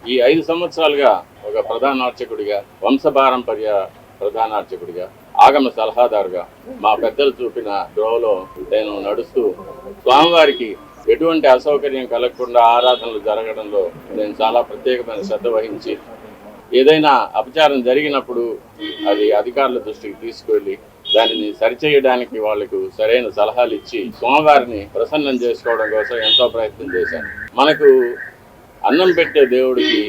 ఈ 5 సంవత్సరాలుగా ఒక ప్రధాన అర్చకుడిగా, వంశపారంపర్య ప్రధాన అర్చకుడిగా, ఆగమ సలహాదారుగా మా పెద్దలు చూపిన ద్రోవలో నేను నడుస్తూ స్వామివారికి ఎటువంటి అసౌకర్యం కలగకుండా ఆరాధనలు జరగడంలో నేను చాలా ప్రత్యేకమైన శ్రద్ధ వహించి ఏదైనా అపచారం జరిగినప్పుడు అది అధికారుల దృష్టికి తీసుకువెళ్ళి దానిని సరిచేయడానికి వాళ్లకు సరైన సలహాలు ఇచ్చి స్వామివారిని ప్రసన్నం చేసుకోవడం కోసం ఎంతో ప్రయత్నం చేశాను. మనకు అన్నం పెట్టే దేవుడికి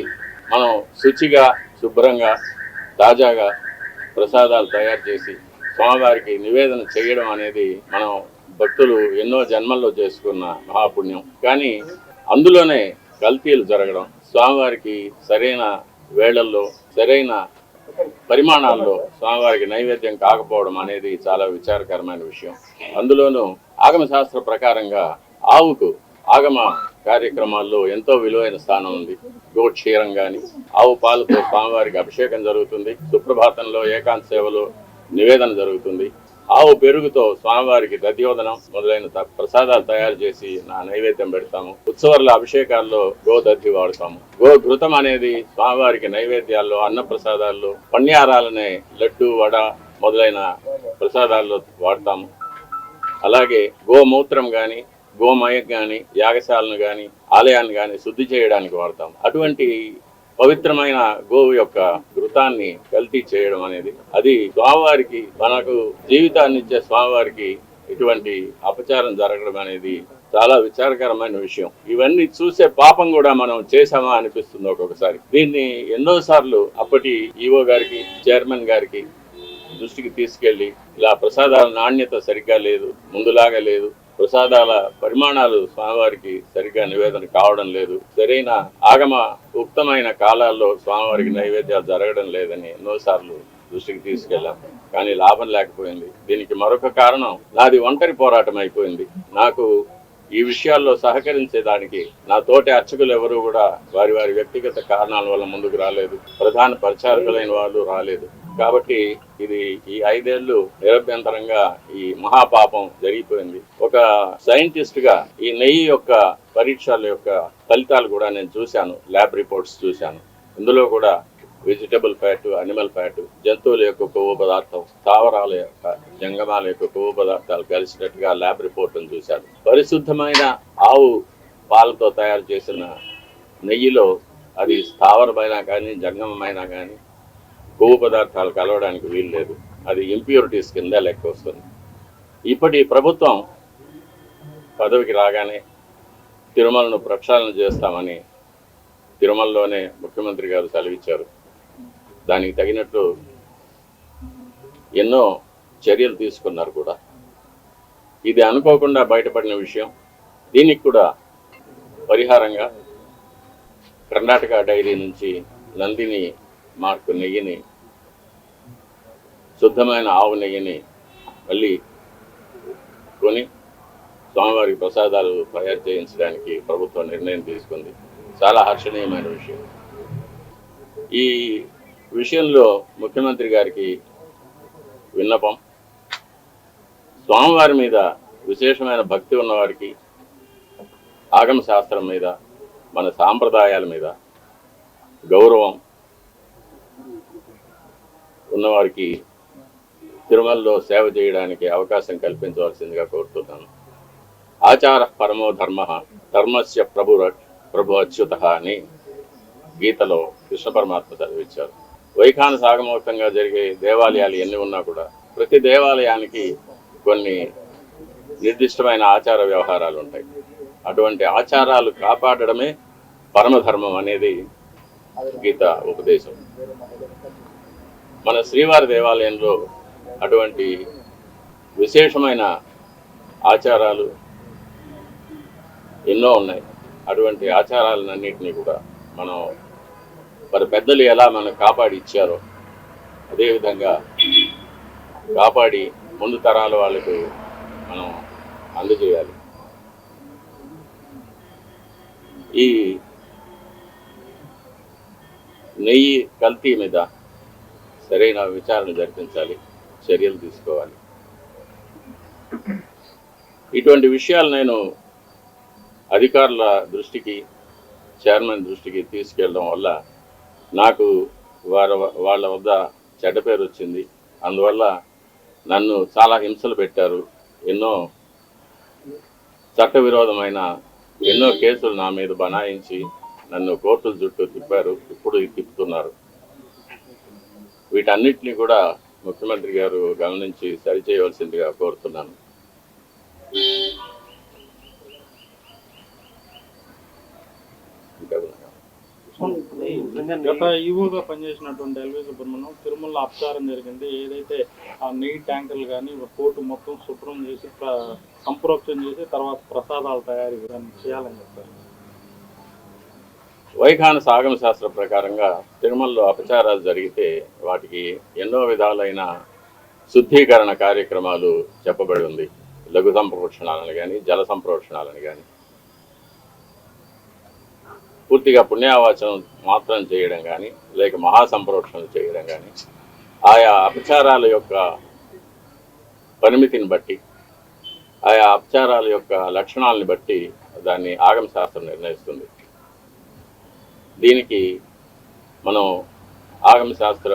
మనం శుచిగా, శుభ్రంగా, తాజాగా ప్రసాదాలు తయారు చేసి స్వామివారికి నివేదన చేయడం అనేది మనం భక్తులు ఎన్నో జన్మల్లో చేసుకున్న మహాపుణ్యం. కానీ అందులోనే కల్తీలు జరగడం, స్వామివారికి సరైన వేళల్లో సరైన పరిమాణాల్లో స్వామివారికి నైవేద్యం కాకపోవడం అనేది చాలా విచారకరమైన విషయం. అందులోనూ ఆగమ శాస్త్ర ప్రకారంగా ఆవుకు ఆగమ కార్యక్రమాల్లో ఎంతో విలువైన స్థానం ఉంది. గోక్షీరం కానీ, ఆవు పాలతో స్వామివారికి అభిషేకం జరుగుతుంది. సుప్రభాతంలో ఏకాంత సేవలో నివేదన జరుగుతుంది. ఆవు పెరుగుతో స్వామివారికి దధ్యోదనం మొదలైన ప్రసాదాలు తయారు చేసి నా నైవేద్యం పెడతాము. ఉత్సవాల అభిషేకాల్లో గోదద్ధి వాడతాము. గోఘృతం అనేది స్వామివారికి నైవేద్యాల్లో, అన్న ప్రసాదాల్లో, పణ్యారాలనే లడ్డు, వడ మొదలైన ప్రసాదాల్లో వాడతాము. అలాగే గోమూత్రం కానీ, గోమయం కానీ, యాగశాలను కానీ, ఆలయాన్ని కానీ శుద్ధి చేయడానికి వాడతాము. అటువంటి పవిత్రమైన గోవు యొక్క ఘృతాన్ని కల్తీ చేయడం అనేది, అది స్వామివారికి, మనకు జీవితాన్ని ఇచ్చే స్వామివారికి ఇటువంటి అపచారం జరగడం అనేది చాలా విచారకరమైన విషయం. ఇవన్నీ చూసే పాపం కూడా మనం చేశామా అనిపిస్తుంది ఒక్కొక్కసారి. దీన్ని ఎన్నోసార్లు అప్పటి ఈవో గారికి, చైర్మన్ గారికి దృష్టికి తీసుకెళ్లి, ఇలా ప్రసాదాల నాణ్యత సరిగ్గా లేదు, ముందులాగా లేదు, ప్రసాదాల పరిమాణాలు స్వామివారికి సరిగ్గా నివేదన కావడం లేదు, సరైన ఆగమ ఉక్తమైన కాలాల్లో స్వామివారికి నైవేద్యాలు జరగడం లేదని ఎన్నోసార్లు దృష్టికి తీసుకెళ్ళాం. కానీ లాభం లేకపోయింది. దీనికి మరొక కారణం నాది ఒంటరి పోరాటం అయిపోయింది. నాకు ఈ విషయాల్లో సహకరించేదానికి నా తోటి అర్చకులు ఎవరు కూడా వారి వారి వ్యక్తిగత కారణాల వల్ల ముందుకు రాలేదు. ప్రధాన పరిచారకులైన వాళ్ళు రాలేదు. కాబట్టి ఇది ఈ 5 ఏళ్లు నిరభ్యంతరంగా ఈ మహాపాపం జరిగిపోయింది. ఒక సైంటిస్ట్ గా ఈ నెయ్యి యొక్క పరీక్షల యొక్క ఫలితాలు కూడా నేను చూశాను, ల్యాబ్ రిపోర్ట్స్ చూశాను. ఇందులో కూడా వెజిటబుల్ ఫ్యాట్, అనిమల్ ఫ్యాట్, జంతువుల యొక్క కొవ్వు పదార్థం, స్థావరాల యొక్క జంగమాల యొక్క కొవ్వు పదార్థాలు కలిసినట్టుగా ల్యాబ్ రిపోర్ట్ను చూశాను. పరిశుద్ధమైన ఆవు పాలతో తయారు చేసిన నెయ్యిలో అది స్థావరమైనా కానీ, జంగమమైనా కానీ కొవ్వు పదార్థాలు కలవడానికి వీలు లేదు. అది ఇంప్యూరిటీస్ కింద లెక్క వస్తుంది. ఇప్పటి ప్రభుత్వం పదవికి రాగానే తిరుమలను ప్రక్షాళన చేస్తామని తిరుమలలోనే ముఖ్యమంత్రి గారు సెలవిచ్చారు. దానికి తగినట్లు ఎన్నో చర్యలు తీసుకున్నారు కూడా. ఇది అనుకోకుండా బయటపడిన విషయం. దీనికి కూడా పరిహారంగా కర్ణాటక డైరీ నుంచి నందిని మార్కు నెయ్యిని, శుద్ధమైన ఆవు నెయ్యిని మళ్ళీ కొని స్వామివారికి ప్రసాదాలు తయారు చేయించడానికి ప్రభుత్వం నిర్ణయం తీసుకుంది. చాలా హర్షణీయమైన విషయం. ఈ విషయంలో ముఖ్యమంత్రి గారికి విన్నపం, స్వామివారి మీద విశేషమైన భక్తి ఉన్నవారికి, ఆగమ శాస్త్రం మీద, మన సాంప్రదాయాల మీద గౌరవం ఉన్నవారికి తిరుమలలో సేవ చేయడానికి అవకాశం కల్పించవలసిందిగా కోరుతున్నాను. ఆచార పరమో ధర్మ, ధర్మస్య ప్రభు అచ్యుత అని గీతలో కృష్ణ పరమాత్మ చదివించారు. వైఖాన సాగమోక్తంగా జరిగే దేవాలయాలు ఎన్ని ఉన్నా కూడా ప్రతి దేవాలయానికి కొన్ని నిర్దిష్టమైన ఆచార వ్యవహారాలు ఉంటాయి. అటువంటి ఆచారాలు కాపాడడమే పరమధర్మం అనేది గీత ఉపదేశం. మన శ్రీవారి దేవాలయంలో అటువంటి విశేషమైన ఆచారాలు ఎన్నో ఉన్నాయి. అటువంటి ఆచారాలన్నింటినీ కూడా మనం మరి పెద్దలు ఎలా మనం కాపాడి ఇచ్చారో అదేవిధంగా కాపాడి ముందు తరాల వాళ్ళకు మనం అందజేయాలి. ఈ నెయ్యి కల్తీ మీద సరైన విచారణ జరిపించాలి, చర్యలు తీసుకోవాలి. ఇటువంటి విషయాలు నేను అధికారుల దృష్టికి, చైర్మన్ దృష్టికి తీసుకెళ్ళడం వల్ల నాకు వాళ్ళ వద్ద చెడ్డ పేరు వచ్చింది. అందువల్ల నన్ను చాలా హింసలు పెట్టారు. ఎన్నో చట్టవిరోధమైన ఎన్నో కేసులు నా మీద బనాయించి నన్ను కోర్టుల చుట్టూ తిప్పారు, ఇప్పుడు తిప్పుతున్నారు. వీటన్నిటిని కూడా ముఖ్యమంత్రి గారు గమనించి సరిచేయవలసిందిగా కోరుతున్నాను. గత ఈవోగా పనిచేసినటువంటి ఎల్వి సుబ్రహ్మణ్యం తిరుమల అపచారం జరిగింది. ఏదైతే ఆ నెయ్యి ట్యాంకర్లు కానీ కోర్టు మొత్తం శుభ్రం చేసి సంప్రోక్షణ చేసి తర్వాత ప్రసాదాలు తయారీ చేయాలని చెప్పారు. వైఖానస ఆగమ శాస్త్ర ప్రకారంగా తిరుమలలో అపచారాలు జరిగితే వాటికి ఎన్నో విధాలైన శుద్ధీకరణ కార్యక్రమాలు చెప్పబడి ఉంది. లఘు సంప్రోక్షణాలను కానీ జల సంప్రోక్షణాలను కానీ పూర్తిగా పుణ్యావాచనం మాత్రం చేయడం కానీ లేక మహాసంప్రోక్షణలు చేయడం కానీ ఆయా అపచారాల యొక్క పరిమితిని బట్టి ఆయా అపచారాల యొక్క లక్షణాలను బట్టి దాన్ని ఆగమ శాస్త్రం నిర్ణయిస్తుంది. దీనికి మనం ఆగమ శాస్త్ర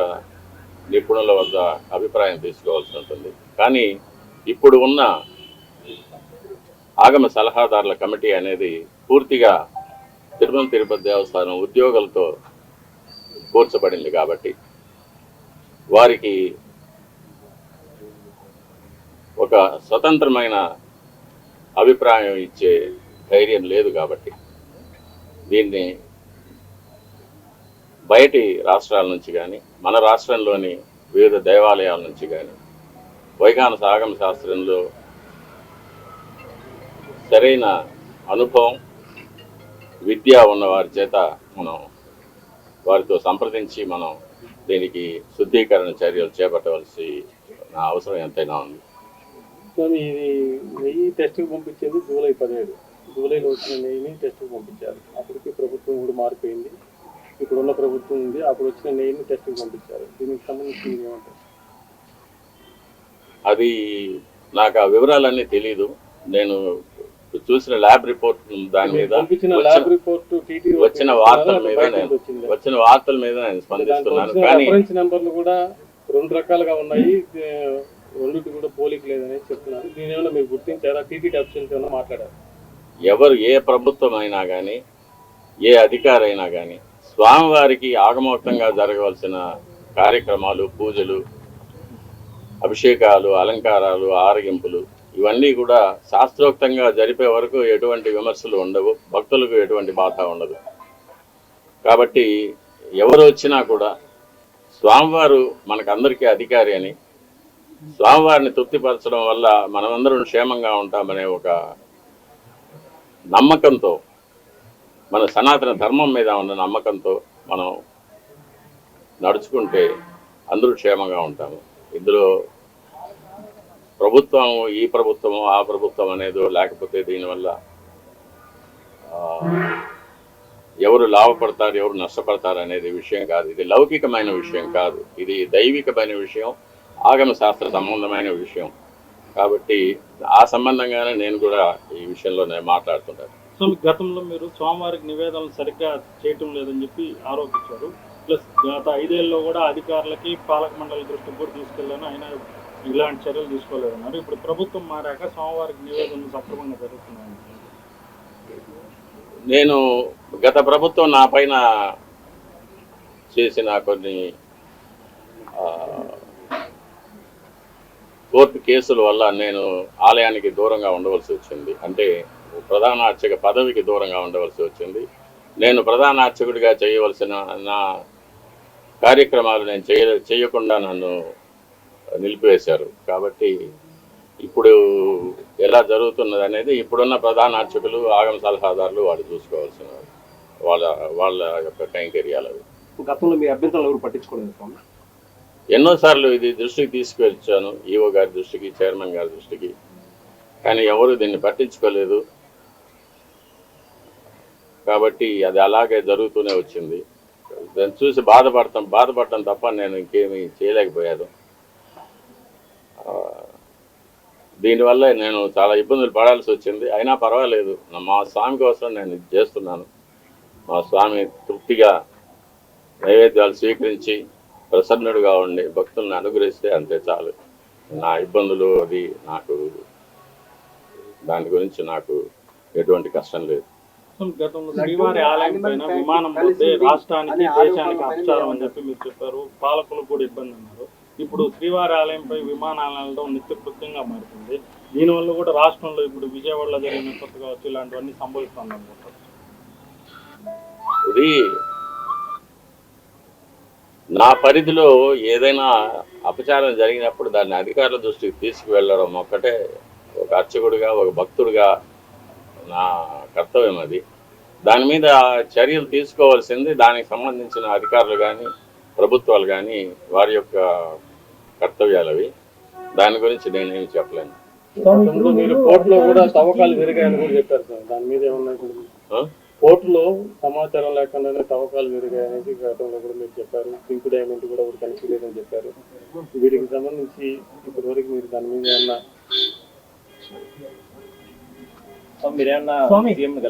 నిపుణుల వద్ద అభిప్రాయం తీసుకోవాల్సి ఉంటుంది. కానీ ఇప్పుడు ఉన్న ఆగమ సలహాదారుల కమిటీ అనేది పూర్తిగా తిరుమల తిరుపతి దేవస్థానం ఉద్యోగులతో కూర్చబడింది కాబట్టి వారికి ఒక స్వతంత్రమైన అభిప్రాయం ఇచ్చే ధైర్యం లేదు. కాబట్టి దీన్ని బయటి రాష్ట్రాల నుంచి కానీ మన రాష్ట్రంలోని వివిధ దేవాలయాల నుంచి కానీ వైఖానస ఆగమ శాస్త్రంలో సరైన అనుభవం విద్య ఉన్న వారి చేత మనం వారితో సంప్రదించి మనం దీనికి శుద్ధీకరణ చర్యలు చేపట్టవలసి అవసరం ఎంతైనా ఉంది. ఇది నెయ్యి టెస్ట్కి పంపించేది జూలై 17. జూలైలో వచ్చిన నెయ్యిని టెస్ట్కి పంపించారు. అప్పటికి ప్రభుత్వం కూడా మారిపోయింది. ఇప్పుడున్న ప్రభుత్వం ఉంది. అప్పుడు వచ్చిన నెయ్యిని టెస్ట్కి పంపించారు. దీనికి సంబంధించి ఏమంటారు? అది నాకు ఆ వివరాలన్నీ తెలీదు. నేను చూసిన ల్యాబ్ రిపోర్ట్ దాని మీద వచ్చిన వార్తల మీద నేను స్పందిస్తున్నాను. కానీ నెంబర్లు కూడా 2 రకాలుగా ఉన్నాయి. రెండింటి కూడా పోలిక లేదని చెప్తున్నారు. దీని ఏమైనా మీరు గుర్తించారా? టీటీడీ అఫీషియల్స్ ఏమైనా మాట్లాడారు? ఎవరు ఏ ప్రభుత్వం అయినా కానీ ఏ అధికారి అయినా కానీ స్వామివారికి ఆగమోక్తంగా జరగవలసిన కార్యక్రమాలు, పూజలు, అభిషేకాలు, అలంకారాలు, ఆరగింపులు ఇవన్నీ కూడా శాస్త్రోక్తంగా జరిపే వరకు ఎటువంటి విమర్శలు ఉండవు, భక్తులకు ఎటువంటి బాధ ఉండదు. కాబట్టి ఎవరు వచ్చినా కూడా స్వామివారు మనకందరికీ అధికారి అని, స్వామివారిని తృప్తిపరచడం వల్ల మనమందరం క్షేమంగా ఉంటామనే ఒక నమ్మకంతో, మన సనాతన ధర్మం మీద ఉన్న నమ్మకంతో మనం నడుచుకుంటే అందరూ క్షేమంగా ఉంటాము. ఇందులో ప్రభుత్వం ఈ ప్రభుత్వము ఆ ప్రభుత్వం అనేదో లేకపోతే దీనివల్ల ఎవరు లాభపడతారు ఎవరు నష్టపడతారు అనేది విషయం కాదు. ఇది లౌకికమైన విషయం కాదు, ఇది దైవికమైన విషయం, ఆగమ శాస్త్ర సంబంధమైన విషయం. కాబట్టి ఆ సంబంధంగానే నేను కూడా ఈ విషయంలో నేను మాట్లాడుతున్నాను. సో గతంలో మీరు స్వామివారికి నివేదనలు సరిగ్గా చేయటం లేదని చెప్పి ఆరోపించారు. ప్లస్ గత 5 ఏళ్ళలో కూడా అధికారులకి పాలక మండలి దృష్టికి కూడా తీసుకెళ్ళాను, అయినా ఇలాంటి చర్యలు తీసుకోలేదన్నారు. ఇప్పుడు ప్రభుత్వం మారాక స్వామివారికి నివేదనలు సక్రమంగా జరుగుతున్నాయి. నేను గత ప్రభుత్వం నా పైన చేసిన కొన్ని కోర్టు కేసుల వల్ల నేను ఆలయానికి దూరంగా ఉండవలసి వచ్చింది. అంటే ప్రధాన అర్చక పదవికి దూరంగా ఉండవలసి వచ్చింది. నేను ప్రధాన అర్చకుడిగా చేయవలసిన నా కార్యక్రమాలు నేను చేయకుండా నన్ను నిలిపివేశారు. కాబట్టి ఇప్పుడు ఎలా జరుగుతున్నది అనేది ఇప్పుడున్న ప్రధాన అర్చకులు, ఆగమ సలహాదారులు వాళ్ళు చూసుకోవాల్సిన వాళ్ళ యొక్క కైంకర్యాలు. గతంలో మీ అభ్యంతరాలు ఎవరు పట్టించుకోలేదు? ఎన్నోసార్లు ఇది దృష్టికి తీసుకువచ్చాను, ఈవో గారి దృష్టికి, చైర్మన్ గారి దృష్టికి, కానీ ఎవరు దీన్ని పట్టించుకోలేదు. కాబట్టి అది అలాగే జరుగుతూనే వచ్చింది. దాన్ని చూసి బాధపడటం తప్ప నేను ఇంకేమీ చేయలేకపోయాను. దీనివల్ల నేను చాలా ఇబ్బందులు పడాల్సి వచ్చింది. అయినా పర్వాలేదు, మా స్వామి కోసం నేను ఇది చేస్తున్నాను. మా స్వామి తృప్తిగా నైవేద్యాలు స్వీకరించి ప్రసన్నుడుగా ఉండి భక్తులను అనుగ్రహిస్తే అంతే చాలు. నా ఇబ్బందులు అది నాకు దాని గురించి నాకు ఎటువంటి కష్టం లేదు. గతంలో శ్రీవారి ఆలయం పైన విమానం పోతే రాష్ట్రానికి దేశానికి అపచారం అని చెప్పి మీరు చెప్పారు. పాలకులకు కూడా ఇబ్బంది అన్నారు. ఇప్పుడు శ్రీవారి ఆలయంపై విమానాలలో నిత్యకృత్యంగా మారుతుంది. దీనివల్ల కూడా రాష్ట్రంలో ఇప్పుడు విజయవాడలో జరిగిన కొత్త కావచ్చు ఇలాంటివన్నీ సంభవిస్తుంది అనుకుంటారు. ఇది నా పరిధిలో ఏదైనా అపచారం జరిగినప్పుడు దాన్ని అధికారుల దృష్టికి తీసుకువెళ్ళడం ఒక్కటే ఒక అర్చకుడిగా ఒక భక్తుడిగా నా కర్తవ్యం. అది దాని మీద చర్యలు తీసుకోవాల్సింది దానికి సంబంధించిన అధికారులు కానీ ప్రభుత్వాలు కానీ వారి యొక్క కర్తవ్యాలు అవి. దాని గురించి నేనేమి చెప్పలేను. మీరు కోర్టులో కూడా తవ్వకాలు జరిగాయని కూడా చెప్పారు సార్. దాని మీద ఏమన్నా కోర్టులో సమాచారం లేకుండానే తవ్వకాలు జరిగాయనేది గతంలో కూడా మీరు చెప్పారు. పింక్ డైమండ్ కూడా ఒకటి కనిపించలేదని చెప్పారు. వీటికి సంబంధించి ఇప్పటి వరకు మీరు దాని మీద ఏమన్నా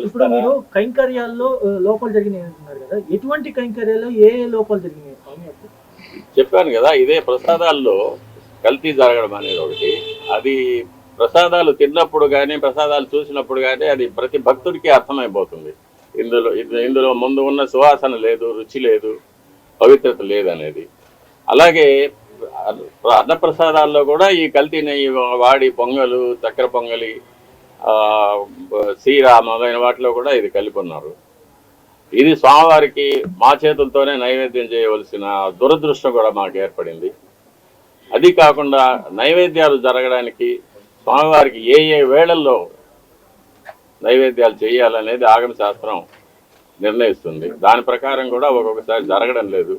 ఇప్పుడు మీరు కైంకర్యాల్లో లోపాలు జరిగినాయి అంటున్నారు కదా, ఎటువంటి కైంకర్యాల్లో ఏ లోపాలు జరిగినాయి స్వామి? చెప్పాను కదా, ఇదే ప్రసాదాల్లో కల్తీ జరగడం అనేది ఒకటి. అది ప్రసాదాలు తిన్నప్పుడు కానీ ప్రసాదాలు చూసినప్పుడు కానీ అది ప్రతి భక్తుడికి అర్థమైపోతుంది. ఇందులో ముందు ఉన్న సువాసన లేదు, రుచి లేదు, పవిత్రత లేదు అనేది. అలాగే అన్నప్రసాదాల్లో కూడా ఈ కల్తీ నెయ్యి వాడి పొంగలు, చక్కెర పొంగలి, సీర మొదలైన వాటిలో కూడా ఇది కలిపి ఉన్నారు. ఇది స్వామివారికి మా చేతులతోనే నైవేద్యం చేయవలసిన దురదృష్టం కూడా మాకు ఏర్పడింది. అది కాకుండా నైవేద్యాలు జరగడానికి స్వామివారికి ఏ ఏ వేళల్లో నైవేద్యాలు చేయాలనేది ఆగమ శాస్త్రం నిర్ణయిస్తుంది. దాని ప్రకారం కూడా ఒక్కొక్కసారి జరగడం లేదు.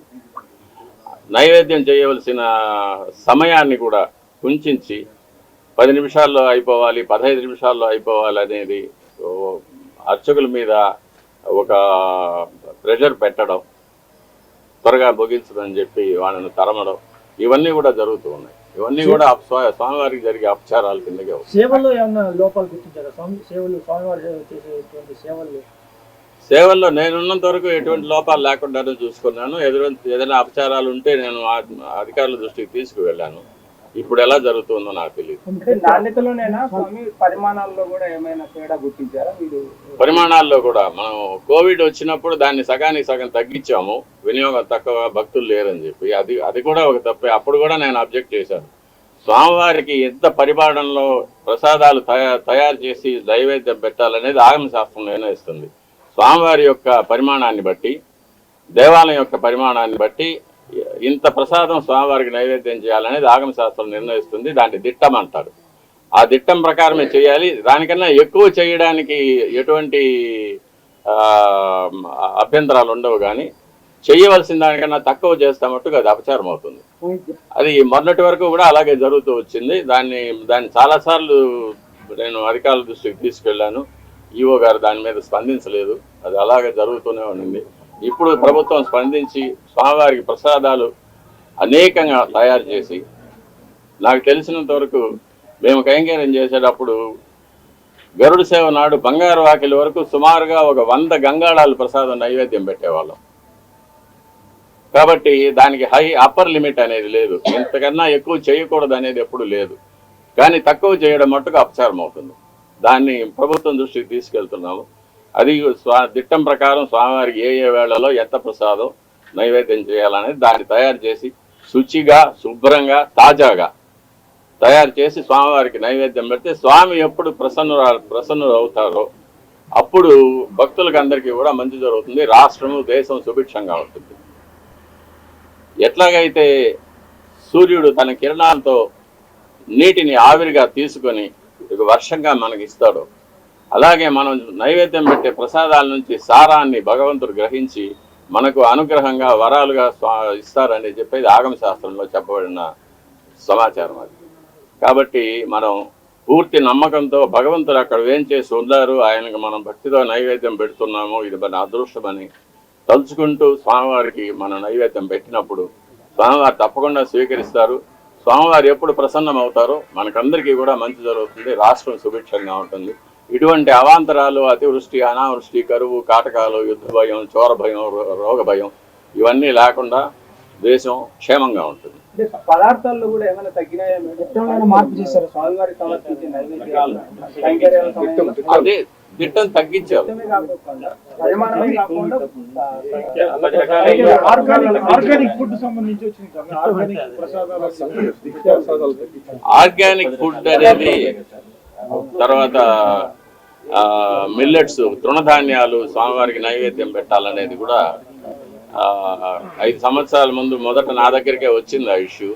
నైవేద్యం చేయవలసిన సమయాన్ని కూడా కుంచి 10 నిమిషాల్లో అయిపోవాలి, 15 నిమిషాల్లో అయిపోవాలి అనేది అర్చకుల మీద ఒక ప్రెషర్ పెట్టడం, త్వరగా ముగించదని చెప్పి వాళ్ళని తరమడం, ఇవన్నీ కూడా జరుగుతూ ఉన్నాయి. ఇవన్నీ కూడా స్వామివారికి జరిగే అపచారాల కిందకే వస్తాయి. సేవల్లో ఏమన్నా లోపాలు గుర్తించారా స్వామి? స్వామివారి చేసేటువంటి సేవల్లో నేనున్నంత వరకు ఎటువంటి లోపాలు లేకుండానే చూసుకున్నాను. ఏదైనా అపచారాలు ఉంటే నేను అధికారుల దృష్టికి తీసుకువెళ్ళాను. ఇప్పుడు ఎలా జరుగుతుందో నాకు తెలియదు. నాణ్యతలోనేనా స్వామి, పరిమాణాల్లో కూడా ఏమైనా తేడా గుర్తించారా మీరు? పరిమాణాల్లో కూడా మనం కోవిడ్ వచ్చినప్పుడు దాన్ని సగానికి సగం తగ్గించాము, వినియోగం తక్కువ, భక్తులు లేరని చెప్పి. అది కూడా ఒక తప్పే. అప్పుడు కూడా నేను అబ్జెక్ట్ చేశాను. స్వామివారికి ఎంత పరిమాణంలో ప్రసాదాలు తయారు చేసి నైవేద్యం పెట్టాలనేది ఆగమ శాస్త్రం నిర్ణయిస్తుంది. స్వామివారి యొక్క పరిమాణాన్ని బట్టి, దేవాలయం యొక్క పరిమాణాన్ని బట్టి ఇంత ప్రసాదం స్వామివారికి నైవేద్యం చేయాలనేది ఆగమ శాస్త్రం నిర్ణయిస్తుంది. దాన్ని దిట్టం అంటారు. ఆ దిట్టం ప్రకారమే చేయాలి. దానికన్నా ఎక్కువ చేయడానికి ఎటువంటి అభ్యంతరాలు ఉండవు. కానీ చేయవలసిన దానికన్నా తక్కువ చేస్తే మట్టుకు అది అపచారం అవుతుంది. అది మొన్నటి వరకు కూడా అలాగే జరుగుతూ వచ్చింది. దాన్ని చాలాసార్లు నేను అధికారుల దృష్టికి తీసుకెళ్లాను. ఈఓ గారు దాని మీద స్పందించలేదు. అది అలాగే జరుగుతూనే ఉండింది. ఇప్పుడు ప్రభుత్వం స్పందించి స్వామివారికి ప్రసాదాలు అనేకంగా తయారు చేసి, నాకు తెలిసినంత వరకు మేము కైంకర్యం చేసేటప్పుడు గరుడు సేవ నాడు బంగారు వాకిలి వరకు సుమారుగా ఒక 100 గంగాళాలు ప్రసాదం నైవేద్యం పెట్టేవాళ్ళం. కాబట్టి దానికి అప్పర్ లిమిట్ అనేది లేదు. ఇంతకన్నా ఎక్కువ చేయకూడదు అనేది ఎప్పుడు లేదు. కానీ తక్కువ చేయడం మట్టుకు అపచారం అవుతుంది. దాన్ని ప్రభుత్వం దృష్టికి తీసుకెళ్తున్నాము. అది దిట్టం ప్రకారం స్వామివారికి ఏ ఏ వేళలో ఎంత ప్రసాదం నైవేద్యం చేయాలనేది దాన్ని తయారు చేసి శుచిగా, శుభ్రంగా, తాజాగా తయారు చేసి స్వామివారికి నైవేద్యం పెడితే స్వామి ఎప్పుడు ప్రసన్నులు అవుతారో అప్పుడు భక్తులకు అందరికీ కూడా మంచి జరుగుతుంది. రాష్ట్రము, దేశం సుభిక్షంగా ఉంటుంది. ఎట్లాగైతే సూర్యుడు తన కిరణాలతో నీటిని ఆవిరిగా తీసుకొని వర్షంగా మనకి ఇస్తాడో, అలాగే మనం నైవేద్యం పెట్టే ప్రసాదాల నుంచి సారాన్ని భగవంతుడు గ్రహించి మనకు అనుగ్రహంగా వరాలుగా ఇస్తారని చెప్పేది ఆగమ శాస్త్రంలో చెప్పబడిన సమాచారం అది. కాబట్టి మనం పూర్తి నమ్మకంతో భగవంతుడు అక్కడ ఏం చేసి ఉన్నారు, ఆయనకు మనం భక్తితో నైవేద్యం పెడుతున్నాము, ఇది మన అదృష్టమని తలుచుకుంటూ స్వామివారికి మనం నైవేద్యం పెట్టినప్పుడు స్వామివారు తప్పకుండా స్వీకరిస్తారు. స్వామివారు ఎప్పుడు ప్రసన్నం అవుతారో మనకందరికీ కూడా మంచి జరుగుతుంది. రాష్ట్రం సుభిక్షంగా ఉంటుంది. ఇటువంటి అవాంతరాలు, అతివృష్టి, అనావృష్టి, కరువు, కాటకాలు, యుద్ధ భయం, చోర భయం, రోగ భయం ఇవన్నీ లేకుండా దేశం క్షేమంగా ఉంటుంది. అంటే పదార్థాల్లో కూడా ఏమైనా తగ్గినాయా మేడం? మార్పు చేశారు స్వామివారి సమర్పించే నైవేద్యాలు, కైంకర్యాల సమయంలో? అదే దిట్టం తగ్గించారు. పరిమాణమే కాకుండా ఆర్గానిక్ ఫుడ్ సంబంధించి వచ్చింది కదా, ఆర్గానిక్ ప్రసాదాలు ఆర్గానిక్ ఫుడ్ అనేది, తర్వాత మిల్లెట్స్, తృణధాన్యాలు స్వామివారికి నైవేద్యం పెట్టాలనేది కూడా 5 సంవత్సరాల ముందు మొదట నా దగ్గరికే వచ్చింది ఆ ఇష్యూ.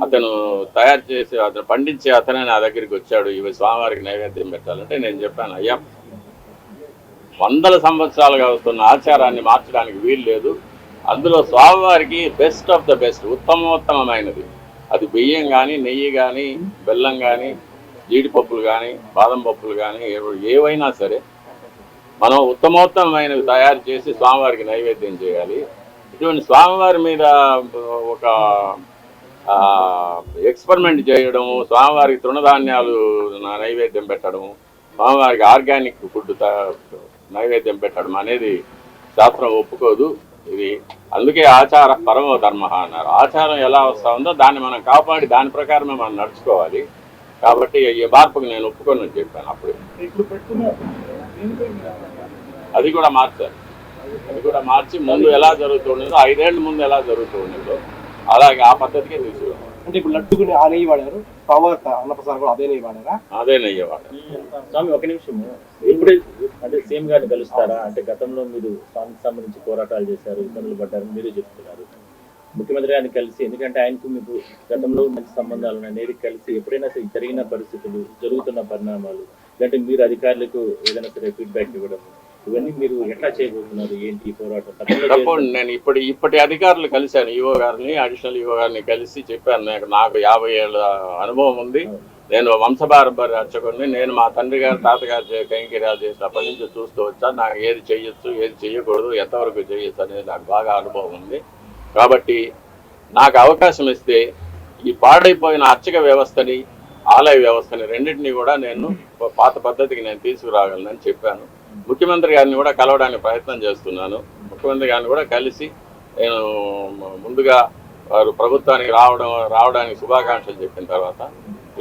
అతను తయారు చేసి, అతను పండించే అతనే నా దగ్గరికి వచ్చాడు, ఇవి స్వామివారికి నైవేద్యం పెట్టాలంటే నేను చెప్పాను, అయ్యా 100 సంవత్సరాలుగా వస్తున్న ఆచారాన్ని మార్చడానికి వీలు లేదు. అందులో స్వామివారికి బెస్ట్ ఆఫ్ ద బెస్ట్, ఉత్తమోత్తమైనది అది బియ్యం కానీ, నెయ్యి కానీ, బెల్లం కానీ, జీడిపప్పులు కానీ, బాదం పప్పులు కానీ, ఏవైనా సరే మనం ఉత్తమోత్తమైనవి తయారు చేసి స్వామివారికి నైవేద్యం చేయాలి. ఇటువంటి స్వామివారి మీద ఒక ఎక్స్పెరిమెంట్ చేయడము, స్వామివారికి తృణధాన్యాలు నైవేద్యం పెట్టడము, స్వామివారికి ఆర్గానిక్ ఫుడ్ నైవేద్యం పెట్టడం అనేది శాస్త్రం ఒప్పుకోదు. ఇది అందుకే ఆచార పరమో ధర్మ అన్నారు. ఆచారం ఎలా వస్తూ ఉందో దాన్ని మనం కాపాడి దాని ప్రకారమే మనం నడుచుకోవాలి. కాబట్టి ఈ మార్పుకు నేను ఒప్పుకొని చెప్పాను. అప్పుడు అది కూడా మార్చారు. అది కూడా మార్చి ముందు ఎలా జరుగుతుండేదో, 5 ఏళ్ల ముందు ఎలా జరుగుతూ ఉండేదో అలాగే ఆ పద్ధతికే తీసుకున్నాం. అంటే ఇప్పుడు లడ్డుకుని ఆ నెయ్యి వాడారు, అన్నప్రసాదం కూడా అదే నెయ్యి వాడారా? అదే నెయ్యి వాడారు. స్వామి ఒక నిమిషము, ఇప్పుడే అంటే సీఎం గారిని కలుస్తారా? అంటే గతంలో మీరు స్వామికి సంబంధించి పోరాటాలు చేశారు, ఇబ్బందులు పడ్డారు, మీరే చెప్తున్నారు. ముఖ్యమంత్రి గారిని కలిసి, ఎందుకంటే ఆయనకు మీకు గతంలో మంచి సంబంధాలు ఉన్నాయి, నేరుగా కలిసి ఎప్పుడైనా సరే జరిగిన పరిస్థితులు, జరుగుతున్న పరిణామాలు, లేదంటే మీరు అధికారులకు ఏదైనా సరే ఫీడ్బ్యాక్ ఇవ్వడం, ఇవన్నీ మీరు ఎట్లా చేయబోతున్నారు? ఏంటి పోరాటం? తప్పకుండా నేను ఇప్పటి అధికారులు కలిశాను, ఈఓ గారిని, అడిషనల్ ఈఓ గారిని కలిసి చెప్పాను, నాకు 50 ఏళ్ళ అనుభవం ఉంది, నేను వంశపారంపర్య అర్చకుడిని, నేను మా తండ్రి గారు, తాతగారు కైంకర్యాలు చేసినప్పటి నుంచి చూస్తూ వచ్చా, నాకు ఏది చేయొచ్చు, ఏది చేయకూడదు, ఎంతవరకు చేయొచ్చు అనేది నాకు బాగా అనుభవం ఉంది. కాబట్టి నాకు అవకాశం ఇస్తే ఈ పాడైపోయిన అర్చక వ్యవస్థని, ఆలయ వ్యవస్థని రెండింటినీ కూడా నేను పాత పద్ధతికి నేను తీసుకురాగలనని చెప్పాను. ముఖ్యమంత్రి గారిని కూడా కలవడానికి ప్రయత్నం చేస్తున్నాను. ముఖ్యమంత్రి గారిని కూడా కలిసి నేను ముందుగా వారు ప్రభుత్వానికి రావడానికి శుభాకాంక్షలు చెప్పిన తర్వాత,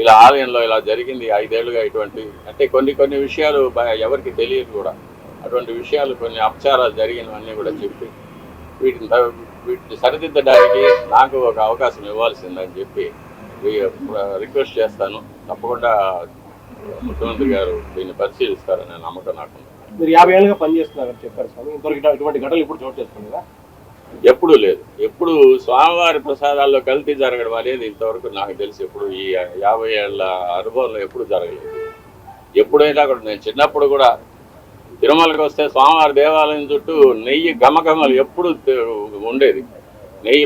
ఇలా ఆలయంలో ఇలా జరిగింది 5 ఏళ్లుగా, ఇటువంటి అంటే కొన్ని విషయాలు ఎవరికి తెలియదు కూడా, అటువంటి విషయాలు, కొన్ని అపచారాలు జరిగినవన్నీ కూడా చెప్పి వీటిని సరిదిద్దడానికి నాకు ఒక అవకాశం ఇవ్వాల్సిందని చెప్పి రిక్వెస్ట్ చేస్తాను. తప్పకుండా ముఖ్యమంత్రి గారు దీన్ని పరిశీలిస్తారనే నమ్మకం నాకు. మీరు 50 ఏళ్ళుగా పనిచేస్తున్నారని చెప్పారు స్వామి, ఇంతవరకు ఇటువంటి ఘటనలు ఇప్పుడు చోటు చేసుకున్నారా? ఎప్పుడూ లేదు. ఎప్పుడు స్వామివారి ప్రసాదాల్లో కల్తీ జరగడం అనేది ఇంతవరకు నాకు తెలిసి ఎప్పుడు ఈ 50 ఏళ్ళ అనుభవంలో ఎప్పుడు జరగలేదు. ఎప్పుడైనా కూడా నేను చిన్నప్పుడు కూడా తిరుమలకి వస్తే స్వామివారి దేవాలయం చుట్టూ నెయ్యి గమగమలు ఎప్పుడు ఉండేది. నెయ్యి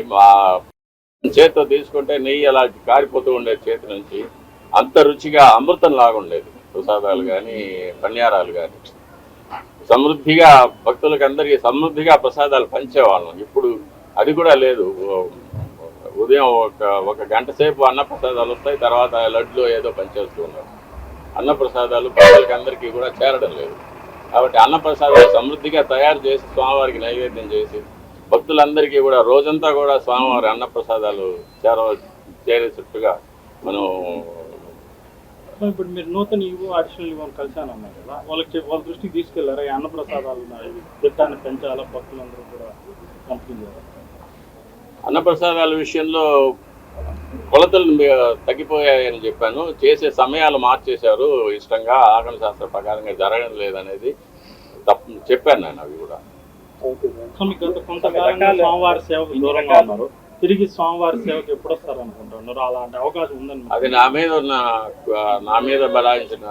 చేతితో తీసుకుంటే నెయ్యి అలా కారిపోతూ ఉండేది చేతి నుంచి. అంత రుచిగా అమృతం లాగా ఉండేది ప్రసాదాలు కానీ, పన్యారాలు కానీ. సమృద్ధిగా భక్తులకు అందరికీ సమృద్ధిగా ప్రసాదాలు పంచేవాళ్ళం. ఇప్పుడు అది కూడా లేదు. ఉదయం ఒక గంట సేపు అన్నప్రసాదాలు వస్తాయి, తర్వాత లడ్లు ఏదో పంచేస్తూ ఉన్నారు. అన్నప్రసాదాలు ప్రజలకు అందరికీ కూడా చేరడం లేదు. కాబట్టి అన్నప్రసాదాలు సమృద్ధిగా తయారు చేసి స్వామివారికి నైవేద్యం చేసి భక్తులందరికీ కూడా రోజంతా కూడా స్వామివారి అన్నప్రసాదాలు చేరేటట్టుగా మనం. ఇప్పుడు మీరు నూతన ఈవో, అడిషనల్ ఈవోని కలిశానన్నారు కదా, వాళ్ళ దృష్టికి తీసుకెళ్లారా? ఈ అన్నప్రసాదాలు దిట్టాన్ని పెంచాలా, భక్తులందరూ కూడా పంపిణీ చేయాలి. అన్నప్రసాదాల విషయంలో కొలతలు తగ్గిపోయాయని చెప్పాను. చేసే సమయాలు మార్చేశారు ఇష్టంగా, ఆగమ శాస్త్ర ప్రకారంగా జరగడం లేదనేది చెప్పాను నేను. అవి కూడా కొంతకాలంగా స్వామివారి సేవకు దూరంగా ఉన్నారు, తిరిగి స్వామివారి సేవకు ఎప్పుడు వస్తారు అనుకుంటున్నారు? అలాంటి అవకాశం ఉందని? అది నా మీద బలాయించిన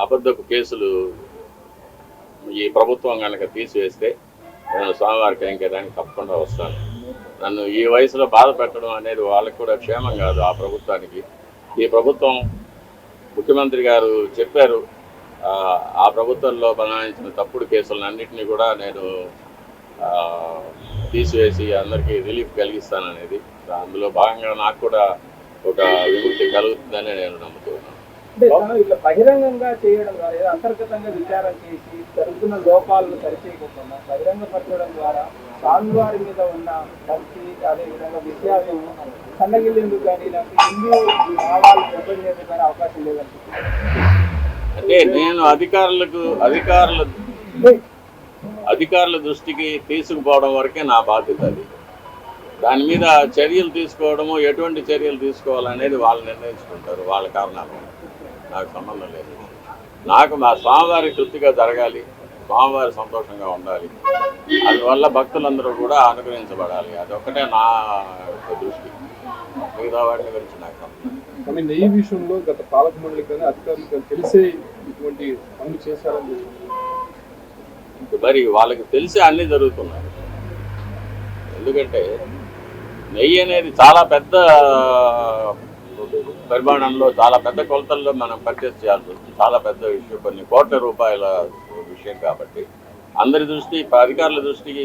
అబద్ధపు కేసులు ఈ ప్రభుత్వం కనుక తీసివేస్తే నేను స్వామివారి కైంకర్యానికి తప్పకుండా వస్తాను. నన్ను ఈ వయసులో బాధ పెట్టడం అనేది వాళ్ళకి కూడా క్షేమం కాదు. ఆ ప్రభుత్వానికి, ఈ ప్రభుత్వం ముఖ్యమంత్రి గారు చెప్పారు, ఆ ప్రభుత్వంలో బనాయించిన తప్పుడు కేసులన్నింటినీ కూడా నేను తీసివేసి అందరికీ రిలీఫ్ కలిగిస్తాననేది. అందులో భాగంగా నాకు కూడా ఒక విముక్తి కలుగుతుందని నేను నమ్ముతున్నాను. అంటే తను ఇట్లా బహిరంగంగా చేయడం ద్వారా ఏదో అంతర్గతంగా విచారం చేసి జరుగుతున్న లోపాలను సరిచేయకుండా బహిరంగపరచడం ద్వారా స్వామివారి మీద ఉన్న భక్తి అదేవిధంగా విషయాలు సన్నగిల్లేందుకు కానీ ఇలాంటి హిందూ భావాలు దెబ్బతినేందుకు కానీ అవకాశం లేదనిపిస్తుంది. అంటే నేను అధికారుల దృష్టికి తీసుకుపోవడం వరకే నా బాధ్యత. అది దాని మీద చర్యలు తీసుకోవడము, ఎటువంటి చర్యలు తీసుకోవాలనేది వాళ్ళు నిర్ణయించుకుంటారు. వాళ్ళ కారణాలు నాకు సంబంధం లేదు. నాకు మా స్వామివారి తృప్తిగా జరగాలి, స్వామివారి సంతోషంగా ఉండాలి, అందువల్ల భక్తులందరూ కూడా అనుగ్రహించబడాలి. అదొక్కటే నా దృష్టి. మిగతా వాటిని గురించి నాకు సంబంధం. నెయ్యి విషయంలో గత పాలక మండలి కానీ అధికారులు కానీ తెలిసే ఇటువంటి పనులు చేశారని మరి వాళ్ళకి తెలిసి అన్నీ జరుగుతున్నాయి. ఎందుకంటే నెయ్యి అనేది చాలా పెద్ద పరిమాణంలో, చాలా పెద్ద కొలతల్లో మనం పర్చేస్ చేయాల్సి వస్తుంది. చాలా పెద్ద విషయం, కొన్ని కోట్ల రూపాయల విషయం కాబట్టి అందరి దృష్టి, అధికారుల దృష్టికి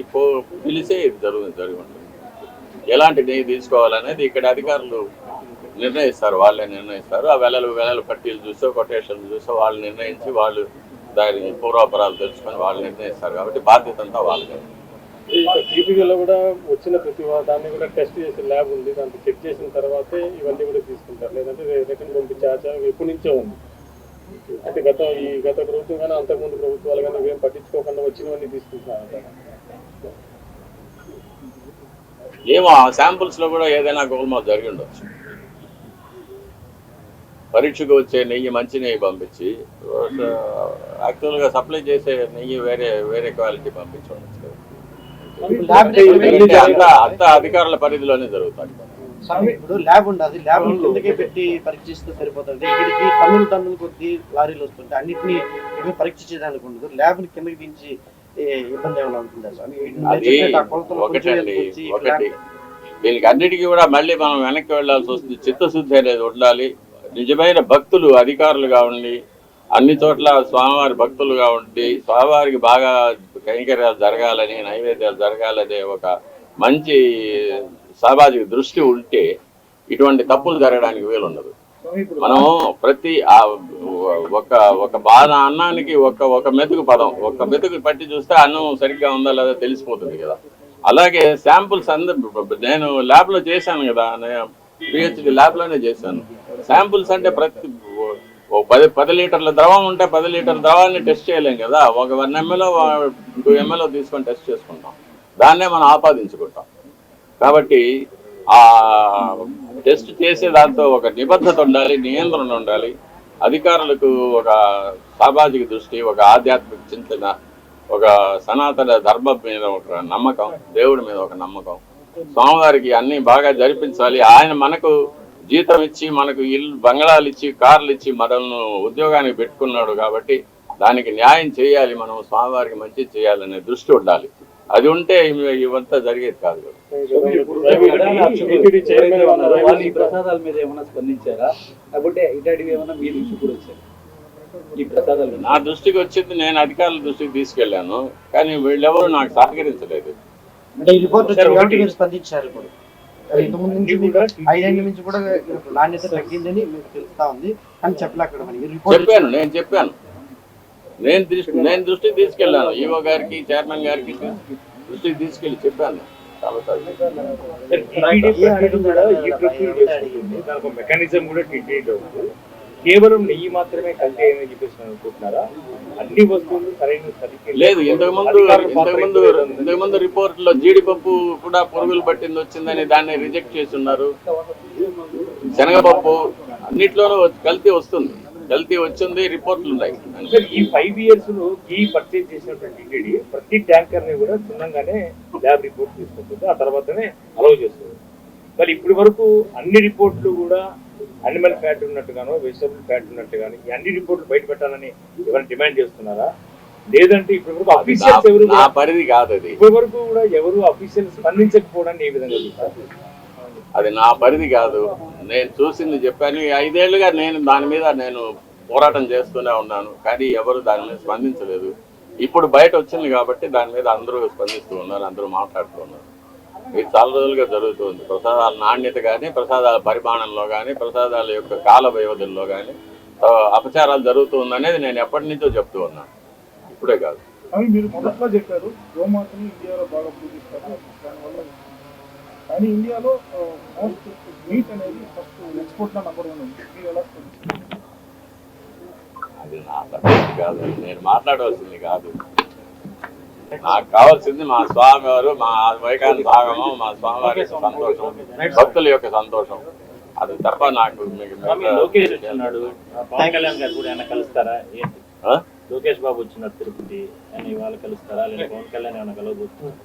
పిలిసే ఇది జరిగి ఉంటుంది. ఎలాంటి నెయ్యి తీసుకోవాలనేది ఇక్కడ అధికారులు నిర్ణయిస్తారు, వాళ్ళే నిర్ణయిస్తారు. ఆ వెలలు పట్టీలు చూసో, కొటేషన్లు చూసో వాళ్ళు నిర్ణయించి, వాళ్ళు దాని పూర్వాపరాలు తెలుసుకొని వాళ్ళు నిర్ణయిస్తారు. కాబట్టి బాధ్యత అంతా వాళ్ళదే. టీపీలో కూడా వచ్చిన ప్రతి దాన్ని కూడా టెస్ట్ చేసే ల్యాబ్ ఉంది, దాంట్లో చెక్ చేసిన తర్వాతే ఇవన్నీ కూడా తీసుకుంటారు. లేదంటే రిటర్న్ పంపించే ఆచారం ఎప్పటి నుంచో ఉంది. అంటే గత ప్రభుత్వం కానీ అంతకుముందు ప్రభుత్వాలు కానీ ఇవేం పట్టించుకోకుండా వచ్చినవన్నీ తీసుకుంటున్నారు. ఏమో ఆ శాంపుల్స్ లో కూడా ఏదైనా గోల్మాల్ జరిగి ఉండొచ్చు. పరీక్షకు వచ్చే నెయ్యి మంచి నెయ్యి పంపించి యాక్చువల్గా సప్లై చేసే నెయ్యి వేరే క్వాలిటీ పంపించవచ్చు. అంతా అధికారుల పరిధిలోనే జరుగుతాయి. ఇప్పుడు ల్యాబ్ ఉండదు, ల్యాబ్ కిందకే పెట్టి పరీక్షిస్తే సరిపోతుంది. ఇక్కడికి టన్నులు కొద్ది లారీలు వస్తుంటే అన్నింటినీ పరీక్ష చేయడానికి ఉండదు. ల్యాబ్ ని కిందకి దించి ఇబ్బంది ఏమైనా ఉంటుందా సార్? ఒకటి దీనికి అన్నిటికీ కూడా మళ్ళీ మనం వెనక్కి వెళ్లాల్సి వస్తుంది. చిత్తశుద్ధి అనేది ఉండాలి. నిజమైన భక్తులు అధికారులుగా ఉండి, అన్ని చోట్ల స్వామివారి భక్తులుగా ఉండి, స్వామివారికి బాగా కైంకర్యాలు జరగాలని, నైవేద్యాలు జరగాలనే ఒక మంచి సామాజిక దృష్టి ఉంటే ఇటువంటి తప్పులు జరగడానికి వీలుండదు. మనం ప్రతి ఒక బాధ అన్నానికి ఒక మెతుకు పదం, ఒక మెతుకు పట్టి చూస్తే అన్నం సరిగ్గా ఉందా లేదా తెలిసిపోతుంది కదా. అలాగే శాంపుల్స్ నేను ల్యాబ్లో చేశాను కదా, పిహెచ్డి ల్యాబ్లోనే చేశాను. శాంపుల్స్ అంటే ప్రతి 10 లీటర్ల ద్రవం ఉంటే 10 లీటర్ల ద్రవాన్ని టెస్ట్ చేయలేం కదా. ఒక 1 ml 2 ml తీసుకొని టెస్ట్ చేసుకుంటాం, దాన్నే మనం ఆపాదించుకుంటాం. కాబట్టి ఆ టెస్ట్ చేసే దాంతో ఒక నిబద్ధత ఉండాలి, నియంత్రణ ఉండాలి. అధికారులకు ఒక సామాజిక దృష్టి, ఒక ఆధ్యాత్మిక చింతన, ఒక సనాతన ధర్మం మీద ఒక నమ్మకం, దేవుడి మీద ఒక నమ్మకం, స్వామివారికి అన్ని బాగా జరిపించాలి. ఆయన మనకు జీతం ఇచ్చి, మనకు ఇల్లు బంగళాలు ఇచ్చి, కార్లు ఇచ్చి మనల్ని ఉద్యోగానికి పెట్టుకున్నాడు కాబట్టి దానికి న్యాయం చేయాలి. మనం స్వామివారికి మంచి చేయాలనే దృష్టి ఉండాలి. అది ఉంటే ఇవంతా జరిగేది కాదు. ప్రసాదాల మీద ఏమైనా స్పందించారా? లేకపోతే ఇట్లాంటివి ఏమైనా మీ దృష్టి కూడా వచ్చారు? ఈ ప్రసాదాలు నా దృష్టికి వచ్చింది, నేను అధికారుల దృష్టికి తీసుకెళ్లాను, కానీ వీళ్ళెవరూ నాకు సహకరించలేదు. అంటే ఈ రిపోర్ట్ స్పందించారు. ఇప్పుడు ఇంతకుముందు నుంచి 5 ఏళ్ళ నుంచి కూడా నాణ్యత తగ్గిందని మీకు తెలుస్తా ఉంది, కానీ చెప్పాను. నేను దృష్టికి తీసుకెళ్ళాను, ఈవో గారికి, చైర్మన్ గారికి దృష్టికి తీసుకెళ్ళి చెప్పాను. మెకానిజం కూడా ట్రీట్ అవుతుంది. కేవలం నెయ్యి మాత్రమే కల్తీ అని చెప్పేసి అనుకుంటున్నారా? అన్ని వస్తువులు సరైన లేదు. ఇంతకుముందు రిపోర్ట్లో జీడిపప్పు కూడా పురుగులు పట్టింది వచ్చిందని దాన్ని రిజెక్ట్ చేస్తున్నారు. శనగపప్పు అన్నిట్లోనూ కల్తీ వస్తుంది, కల్తీ వచ్చింది, రిపోర్ట్లు ఉన్నాయి. ఈ 5 years లో ఈ పర్చేజ్ చేసినటువంటి టీటీడీ ప్రతి ట్యాంకర్ ని కూడా చిన్నగానే ల్యాబ్ రిపోర్ట్ తీసుకుంటుంది, ఆ తర్వాతనే అలౌ చేస్తుంది. మరి ఇప్పటి వరకు అన్ని రిపోర్ట్లు కూడా అనిమల్ ఫ్యాట్ ఉన్నట్టుగానో, వెజిటబుల్ ఫ్యాట్ ఉన్నట్టుగాను ఈ అన్ని రిపోర్ట్లు బయట పెట్టాలని ఎవరైనా డిమాండ్ చేస్తున్నారా? లేదంటే ఇప్పటి వరకు అఫీషియల్స్ ఎవరు, నా పరిధి కాదు అది, ఇప్పటి వరకు కూడా ఎవరు అఫీషియల్స్ స్పందించకపోవడాన్ని ఏ విధంగా చూస్తారు? అది నా పరిధి కాదు. నేను చూసింది చెప్పాను. 5 ఏళ్ళుగా నేను దాని మీద పోరాటం చేస్తూనే ఉన్నాను, కానీ ఎవరు దాని మీద స్పందించలేదు. ఇప్పుడు బయట వచ్చింది కాబట్టి దాని మీద అందరూ స్పందిస్తూ ఉన్నారు, అందరూ మాట్లాడుతూ ఉన్నారు. ఇది చాలా రోజులుగా జరుగుతుంది. ప్రసాదాల నాణ్యత కానీ, ప్రసాదాల పరిమాణంలో కానీ, ప్రసాదాల యొక్క కాల వ్యవధుల్లో కానీ అపచారాలు జరుగుతుందనేది నేను ఎప్పటి నుంచో చెప్తూ ఉన్నాను, ఇప్పుడే కాదు. అవి మీరు మొదట్లో చెప్పారు గోమాతని ఇండియాలో బాగా పూజిస్తారు దానివల్ల, కానీ ఇండియాలో మోస్ట్ మీట్ అనేది ఫస్ట్ ఎక్స్పోర్ట్లో నెంబర్ 1 ఉంది. మీరు ఎలా అది నా సబ్జెక్ట్ కాదు, నేను మాట్లాడవలసింది కాదు. నాకు కావాల్సింది మా స్వామి వారు, మా వైకాంత భాగము, మా స్వామివారి యొక్క సంతోషం, భక్తుల యొక్క సంతోషం. అది తప్ప నాకు లోకేష్ వచ్చినాడు, పవన్ కళ్యాణ్ గారు కూడా ఏమైనా కలుస్తారా ఏంటి? లోకేష్ బాబు వచ్చినారు తిరుపతి, ఆయన ఇవాళ కలుస్తారా లేదా పవన్ కళ్యాణ్ ఏమైనా కలవబోతున్నారు?